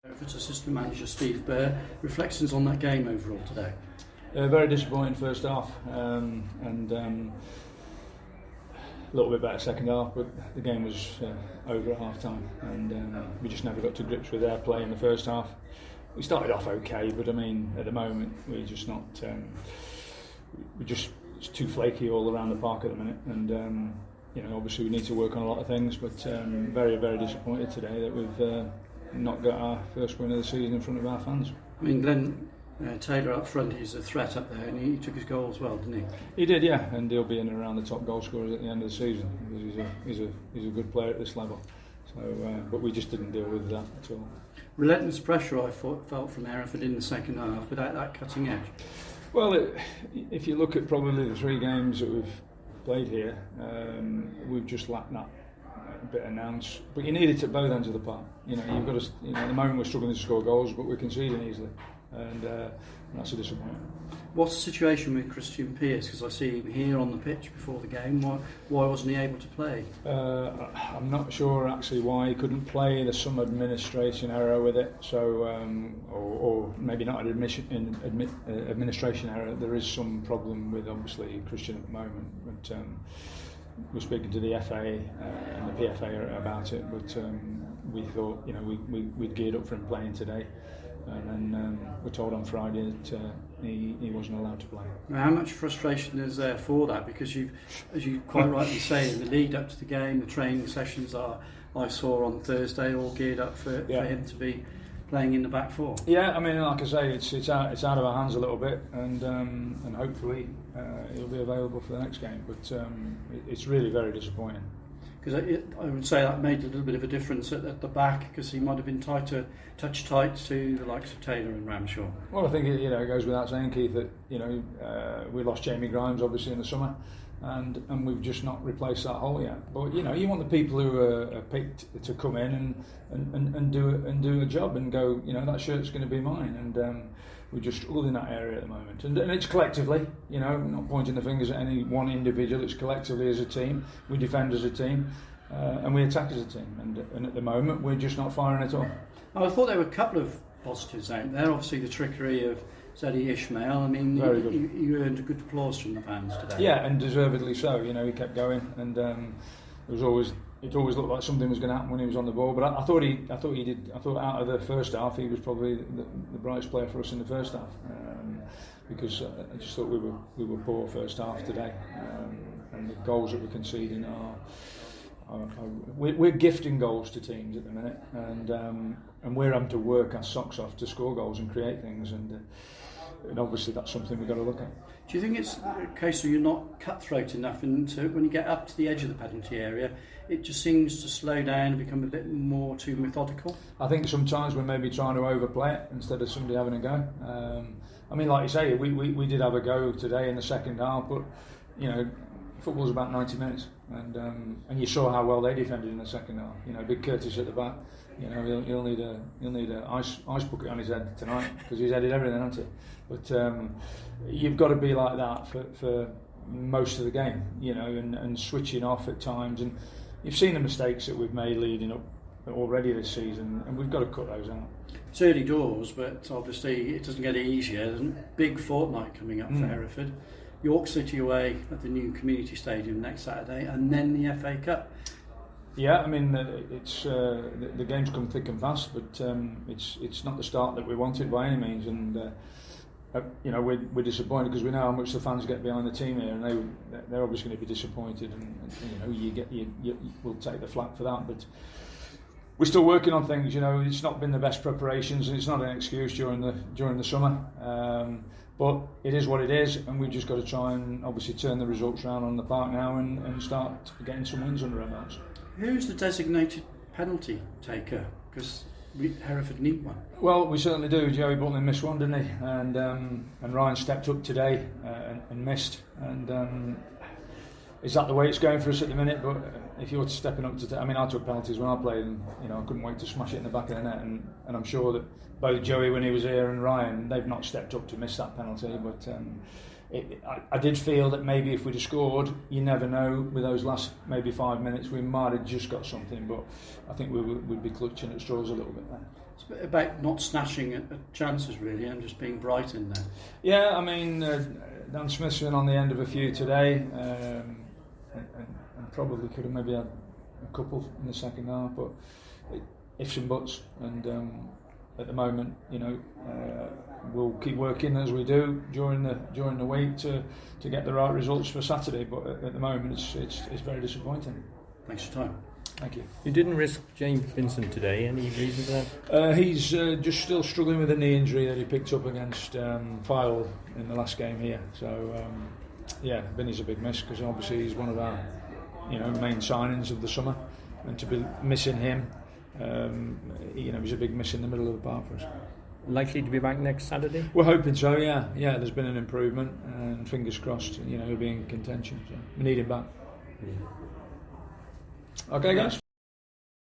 Hereford's assistant manager Steve Burr, reflections on that game overall today? Very disappointing first half, and a little bit better second half, but the game was over at half time, and we just never got to grips with their play in the first half. We started off okay, but I mean at the moment we're just not, it's too flaky all around the park at the minute, and obviously we need to work on a lot of things, but very, very disappointed today that we've not got our first win of the season in front of our fans. I mean, Glenn Taylor up front, he's a threat up there, and he took his goal as well, didn't he? He did, yeah, and he'll be in and around the top goal scorers at the end of the season because he's a good player at this level. So, but we just didn't deal with that at all. Relentless pressure I felt from Hereford in the second half, without that cutting edge. Well, if you look at probably the 3 games that we've played here, we've just lacked that bit of nous. But you need it at both ends of the park. You've got to. At the moment we're struggling to score goals, but we're conceding easily, and that's a disappointment. What's the situation with Christian Pearce? Because I see him here on the pitch before the game. Why wasn't he able to play? I'm not sure actually why he couldn't play. There's some administration error with it, so or maybe not an administration error. There is some problem with obviously Christian at the moment, but we're speaking to the FA and the PFA about it. But we thought we'd geared up for him playing today. And then we're told on Friday that he wasn't allowed to play. Now, how much frustration is there for that? Because as you quite rightly say, in the lead up to the game, the training sessions I saw on Thursday all geared up for him to be playing in the back four. Yeah, I mean, like I say, it's out of our hands a little bit, and hopefully he'll be available for the next game. But it's really very disappointing. Because I would say that made a little bit of a difference at the back, because he might have been touch tight to the likes of Taylor and Ramshaw. Well, I think it goes without saying, Keith, that we lost Jamie Grimes obviously in the summer, and we've just not replaced that hole yet. But you want the people who are picked to come in and do a job and go, that shirt's going to be mine, and we're just struggled in that area at the moment, and it's collectively, not pointing the fingers at any one individual. It's collectively as a team. We defend as a team, and we attack as a team, and at the moment we're just not firing at all. I thought there were a couple of positives out there. Obviously the trickery of Zeddy Ishmael. I mean, he earned a good applause from the fans today. Yeah, and deservedly so. He kept going, and it always looked like something was going to happen when he was on the ball. But I thought he did. I thought out of the first half, he was probably the brightest player for us in the first half, because I just thought we were poor first half today, and the goals that we're conceding we're gifting goals to teams at the minute, and we're having to work our socks off to score goals and create things, and obviously that's something we've got to look at. Do you think it's a case of you're not cutthroat enough, and when you get up to the edge of the penalty area, it just seems to slow down and become a bit more too methodical? I think sometimes we're maybe trying to overplay it instead of somebody having a go. I mean, like you say, we did have a go today in the second half, but football's about 90 minutes, and you saw how well they defended in the second half. Big Curtis at the back. He'll need a ice bucket on his head tonight, because he's headed everything, hasn't he? But you've got to be like that for most of the game, and switching off at times. And you've seen the mistakes that we've made leading up already this season, and we've got to cut those out. It's early doors, but obviously it doesn't get any easier. There's a big fortnight coming up for Hereford. York City away at the new community stadium next Saturday, and then the FA Cup. Yeah, I mean, it's the games come thick and fast, but it's not the start that we wanted by any means, and we're disappointed because we know how much the fans get behind the team here, and they're obviously going to be disappointed, and we'll take the flak for that, but we're still working on things. It's not been the best preparations, and it's not an excuse during the summer. But it is what it is, and we've just got to try and obviously turn the results around on the park now and start getting some wins under our belts. Who's the designated penalty taker? Because Hereford need one. Well, we certainly do. Joey Butler missed one, didn't he? And Ryan stepped up today and missed. And is that the way it's going for us at the minute? But if you're stepping up to, I took penalties when I played, and I couldn't wait to smash it in the back of the net. And I'm sure that both Joey when he was here and Ryan, they've not stepped up to miss that penalty. But I did feel that maybe if we'd have scored, you never know, with those last maybe 5 minutes, we might have just got something. But I think we'd be clutching at straws a little bit there. It's about not snatching at chances really and just being bright in there. Yeah, I mean, Dan Smith's been on the end of a few today, and probably could have maybe had a couple in the second half, but ifs and buts. And at the moment, we'll keep working as we do during the week to get the right results for Saturday. But at the moment, it's very disappointing. Thanks for your time. Thank you. You didn't risk James Vincent today. Any reason for that? He's just still struggling with a knee injury that he picked up against Fylde in the last game here. So Vinny's a big miss because obviously he's one of our main signings of the summer, and to be missing him, he's a big miss in the middle of the park for us. Likely to be back next Saturday? We're hoping so. Yeah. There's been an improvement, and fingers crossed. He'll be in contention. So we need him back. Yeah. Okay, guys.